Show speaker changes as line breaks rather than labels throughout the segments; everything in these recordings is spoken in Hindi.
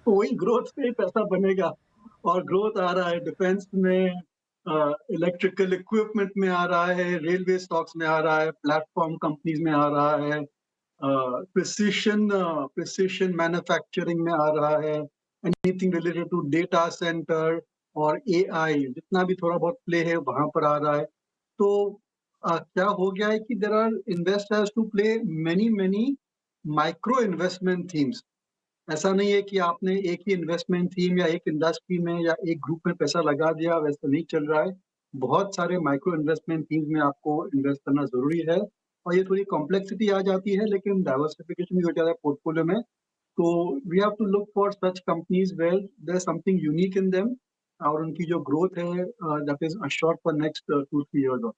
तो वही ग्रोथ से ही पैसा बनेगा और ग्रोथ आ रहा है डिफेंस में, इलेक्ट्रिकल इक्विपमेंट में आ रहा है, रेलवे स्टॉक्स में आ रहा है, प्लेटफ़ॉर्म कंपनीज़ में आ रहा है, प्रिसिशन मैन्युफैक्चरिंग में आ रहा है, anything related to data centre और एआई जितना भी थोड़ा बहुत प्ले है वहाँ पर आ रहा है। तो क्या हो गया है कि there are investors to play many many micro investment themes. ऐसा नहीं है कि आपने एक ही इन्वेस्टमेंट थीम या एक इंडस्ट्री में या एक ग्रुप में पैसा लगा दिया, वैसा नहीं चल रहा है। बहुत सारे माइक्रो इन्वेस्टमेंट थीम्स में आपको इन्वेस्ट करना ज़रूरी है और ये थोड़ी कॉम्प्लेक्सिटी आ जाती है, लेकिन डाइवर्सिफिकेशन भी हो जाता है पोर्टफोलियो में। तो we have to look for such companies where there is something unique in them और उनकी जो ग्रोथ है that is assured for next 2-3 years और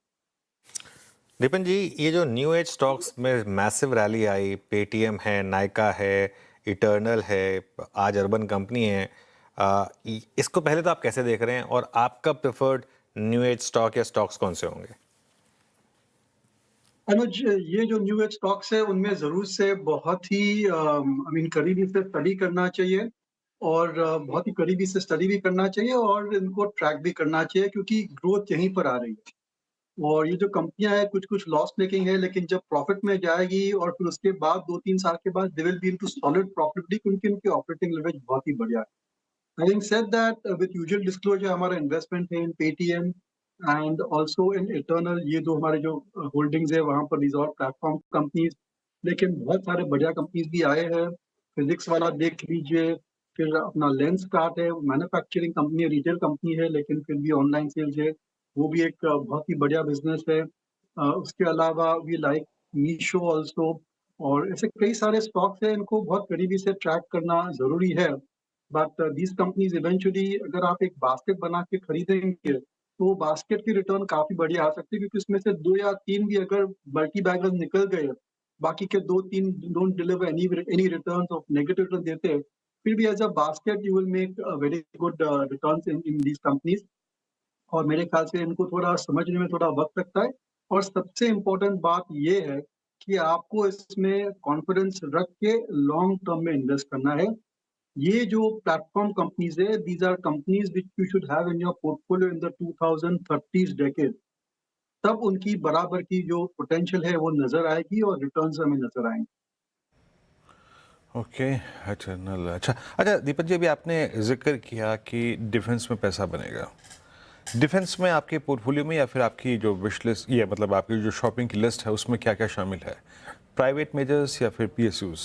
दीपन जी, ये जो न्यू एज स्टॉक्स में मैसिव रैली आई, पेटीएम है, नायका है, इटर्नल है, आज अर्बन कंपनी है, इसको पहले तो आप कैसे देख रहे हैं और आपका प्रेफर्ड न्यू एज स्टॉक या स्टॉक्स कौन से होंगे?
अनुज, ये जो न्यू एज स्टॉक्स है उनमें ज़रूर से बहुत ही आई मीन करीबी से स्टडी करना चाहिए और बहुत ही करीबी से स्टडी भी करना चाहिए और इनको ट्रैक भी करना चाहिए क्योंकि ग्रोथ यहीं पर आ रही है। और ये जो कंपनियाँ हैं कुछ-कुछ लॉस मेकिंग है लेकिन जब प्रॉफिट में जाएगी और फिर उसके बाद 2-3 साल के बाद they will be into solid profitability क्योंकि उनकी ऑपरेटिंग लेवरेज बहुत ही बढ़िया है। Having said that, with usual disclosure हमारा इन्वेस्टमेंट है in Paytm and also in Eternal, ये जो हमारे जो होल्डिंग्स है वहाँ पर रिज़ॉर्ट प्लेटफॉर्म कंपनीज़, लेकिन बहुत सारे बढ़िया कंपनीज़ भी आए हैं। फिजिक्स वाला देख लीजिए, फिर अपना लेंसकार्ट है, मैन्युफैक्चरिंग कंपनी है, रिटेल कंपनी है लेकिन फिर भी ऑनलाइन सेल्स है, वो भी एक बहुत ही बढ़िया बिज़नेस है। उसके अलावा वी लाइक मीशो आल्सो और ऐसे कई सारे स्टॉक्स हैं, इनको बहुत करीबी से ट्रैक करना ज़रूरी है। बट दीज़ कंपनीज़ इवेंचुअली अगर आप एक बास्केट बना के खरीदेंगे, तो बास्केट की रिटर्न काफ़ी बढ़िया आ सकती है क्योंकि उसमें से 2 या 3 भी अगर मल्टी बैगर्स निकल गए, बाकी के 2-3 don't deliver any returns of negative return देते हैं, फिर भी as a basket you will make very good returns in in these companies और मेरे ख्याल से इनको थोड़ा समझने में थोड़ा वक़्त लगता है और सबसे इम्पोर्टेंट बात ये है कि आपको इसमें कॉन्फिडेंस रख के लॉन्ग टर्म में इन्वेस्ट करना है। ये जो प्लेटफ़ॉर्म कंपनीज़ है, these are companies which you should have in your portfolio in the 2030s decade. तब उनकी बराबर की जो पोटेंशियल है वो नज़र आएगी और रिटर्न्स हमें नज़र आएँगे।
ओके। इटर्नल, अच्छा अच्छा दीपक जी, अभी आपने जिक्र किया कि डिफेंस में पैसा बनेगा। डिफेंस में आपके पोर्टफोलियो में या फिर आपकी जो विश लिस्ट, ये मतलब आपकी जो शॉपिंग की लिस्ट है, उसमें क्या क्या शामिल है? प्राइवेट मेजर्स या फिर पीएसयूज?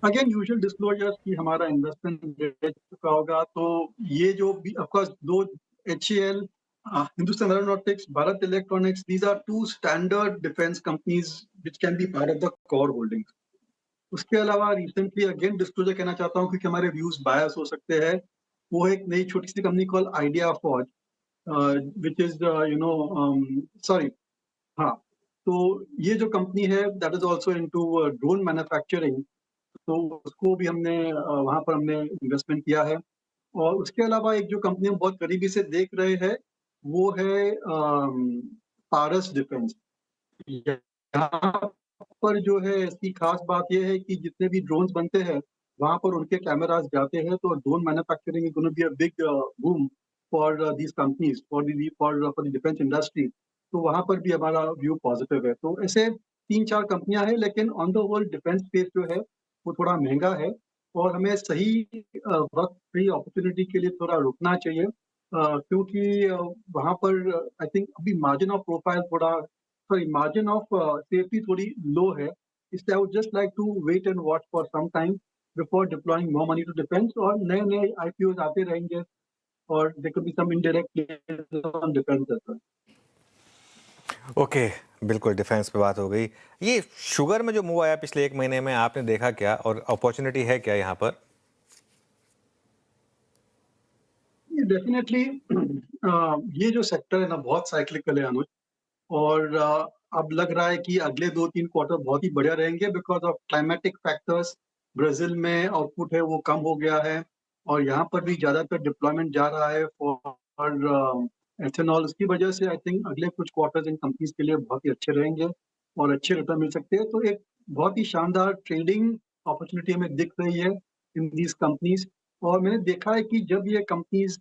अगेन यूजुअल डिस्क्लोजर्स कि हमारा इन्वेस्टमेंट रेट चुका होगा, तो ये जो भी of course 2 HAL, Hindustan Aeronautics, Bharat Electronics, these are 2 standard defence companies which can be part of the core holdings. उसके अलावा रिसेंटली अगेन डिस्क्लोजर कहना चाहता हूँ क्योंकि हमारे व्यूज़ बायस हो सकते हैं। वो एक नई छोटी-सी company called idea forge, which is you know sorry, हाँ, तो ये जो कंपनी है that is also into drone manufacturing, तो उसको भी हमने वहाँ पर हमने इन्वेस्टमेंट किया है। और उसके अलावा एक जो कंपनी हम बहुत करीबी से देख रहे हैं, वो है पारस डिफेंस। यहाँ पर जो है इसकी खास बात ये है कि जितने भी ड्रोन्स बनते हैं, वहाँ पर उनके कैमराज़ जाते हैं, तो drone manufacturing is gonna be a big boom for these companies, for the defence industry. तो वहाँ पर भी हमारा व्यू पॉज़िटिव है। तो ऐसे 3-4 कंपनियाँ हैं, लेकिन on the whole defence space जो है, वो थोड़ा महँगा है और हमें सही वक़्त, सही अपॉर्च्युनिटी के लिए थोड़ा रुकना चाहिए, क्योंकि वहाँ पर आई थिंक अभी मार्जिन ऑफ प्रोफाइल थोड़ा, सॉरी, मार्जिन ऑफ सेफ्टी थोड़ी लो है। इसलिए I would just like to wait and watch for some time before deploying more money to defence और नए-नए आईपीओज़ आते रहेंगे और there could be some indirect place on defence as well.
Okay, बिल्कुल डिफेंस पे बात हो गई। ये शुगर में जो मूव आया पिछले 1 महीने में, आपने देखा क्या और अपॉर्चुनिटी है क्या यहाँ पर?
डेफ़िनेटली ये जो सेक्टर है ना बहुत साइक्लिकल है अनुज और अब लग रहा है कि अगले 2-3 क्वार्टर बहुत ही बढ़िया रहेंगे because of climatic factors. Brazil में आउटपुट है वो कम हो गया है और यहाँ पर भी ज़्यादातर डिप्लॉयमेंट जा रहा है फॉर एथेनॉल। उसकी वजह से आई थिंक अगले कुछ क्वार्टर्स इन कंपनीज़ के लिए बहुत ही अच्छे रहेंगे और अच्छे रिटर्न मिल सकते हैं। तो एक बहुत ही शानदार ट्रेडिंग अपॉर्चुनिटी हमें दिख रही है इन दीज़ कंपनीज़। और मैंने देखा है कि जब ये companies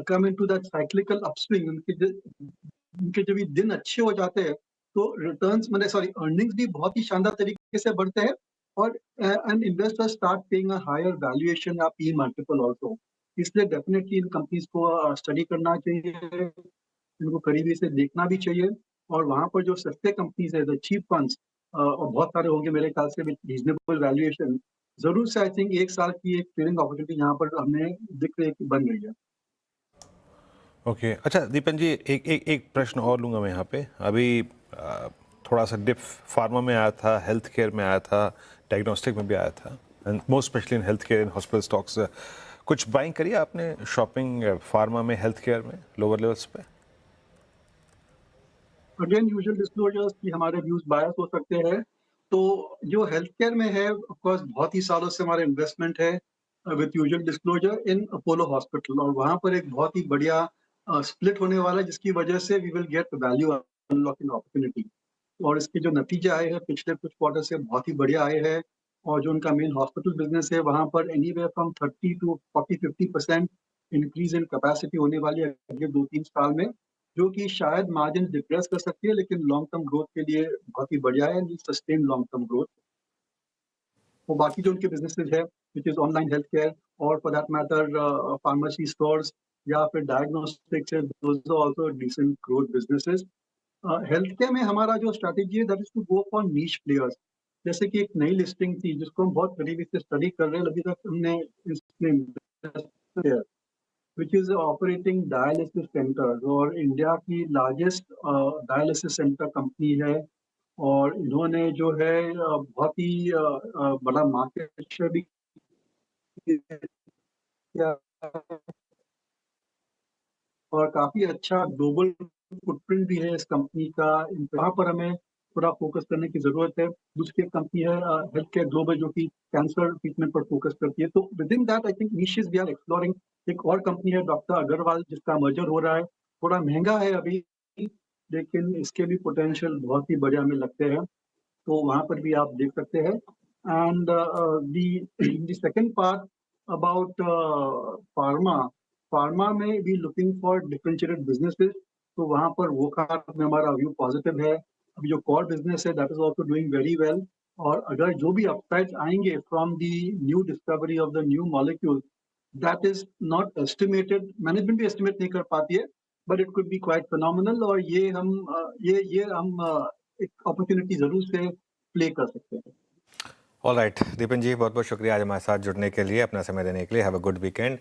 come into that cyclical upswing, उनके जब ये दिन अच्छे हो जाते हैं, तो रिटर्न्स माने सॉरी अर्निंग्स भी बहुत ही शानदार तरीके से बढ़ते हैं, और and investors start paying a higher valuation या पी मल्टीपल आल्सो। इसलिए डेफिनिटली इन कंपनीज़ को स्टडी करना चाहिए, इनको करीबी से देखना भी चाहिए, और वहाँ पर जो सस्ते कंपनीज़ है, द चीप फंड्स, और बहुत सारे होंगे मेरे ख्याल से विद रीज़नेबल वैल्यूएशन, ज़रूर से आई थिंक 1 साल की एक ट्रेडिंग अपॉर्चुनिटी यहाँ पर हमें दिख रही है कि बन रही है।
ओके, अच्छा दीपन जी, एक एक एक प्रश्न और लूँगा मैं यहाँ पे। अभी थोड़ा सा डिप फार्मा में आया था, हेल्थ केयर में आया था, डायग्नोस्टिक में भी आया था, and most specially in health care and hospital stocks. कुछ बाइंग करी आपने शॉपिंग फार्मा में, हेल्थ केयर में, लोअर लेवल्स पे?
अगेन यूजुअल डिस्क्लोजर्स कि हमारे व्यूज़ बायस हो सकते हैं। तो जो हेल्थ केयर में है, ऑफ कोर्स बहुत ही सालों से हमारा इन्वेस्टमेंट है with usual disclosure in Apollo hospital, और वहाँ पर एक बहुत ही बढ़िया स्प्लिट होने वाला है, जिसकी वजह से we will get value unlocking opportunity. और इसके जो नतीजे आए हैं पिछले कुछ क्वार्टर से बहुत ही बढ़िया आए हैं, और जो उनका मेन हॉस्पिटल बिजनेस है, वहाँ पर anywhere from 30 to 40-50% increase in capacity होने वाली है अगले 2-3 साल में, जो कि शायद मार्जिन डिप्रेस कर सकती है, लेकिन लॉन्ग टर्म ग्रोथ के लिए बहुत ही बढ़िया है, सस्टेन लॉन्ग टर्म ग्रोथ। और बाकी जो उनके बिजनेसेस है, which is online health care, और for that matter pharmacy stores या फिर डायग्नोस्टिक्स है, those are also decent growth businesses. Health care में हमारा जो स्ट्रैटेजी है, that is to go for niche players. जैसे कि एक नई लिस्टिंग थी जिसको हम बहुत करीबी से स्टडी कर रहे हैं, अभी तक हमने इसमें invest किया है, which is operating dialysis centers, और इंडिया की लार्जेस्ट डायलिसिस सेंटर कंपनी है। और इन्होंने जो है बहुत ही बड़ा मार्केट शेयर भी किया, और काफ़ी अच्छा ग्लोबल फुटप्रिंट भी है इस कंपनी का। यहाँ पर हमें थोड़ा फ़ोकस करने की ज़रूरत है। दूसरी एक कंपनी है हेल्थ केयर ग्लोबल, जो कि कैंसर ट्रीटमेंट पर फ़ोकस करती है। तो within that I think niches we are exploring. एक और कंपनी है डॉक्टर अग्रवाल, जिसका मर्जर हो रहा है। थोड़ा महँगा है अभी, लेकिन इसके भी पोटेंशियल बहुत ही बढ़िया हमें लगते हैं। तो वहाँ पर भी आप देख सकते हैं। And the second part about pharma, pharma में we looking for differentiated businesses, तो वहाँ पर वो खात में हमारा व्यू पॉजिटिव है। अभी जो कोर बिजनेस है, that is also doing very well. और अगर जो भी अपसाइड्स आएंगे from the new discovery of the new molecule, that is not estimated, management भी एस्टिमेट नहीं कर पाती है, but it could be quite phenomenal. और ये हम एक अपॉर्चुनिटी ज़रूर से प्ले कर सकते हैं।
ऑल राइट दीपन जी, बहुत बहुत शुक्रिया आज हमारे साथ जुड़ने के लिए, अपना समय देने के लिए। Have a good weekend.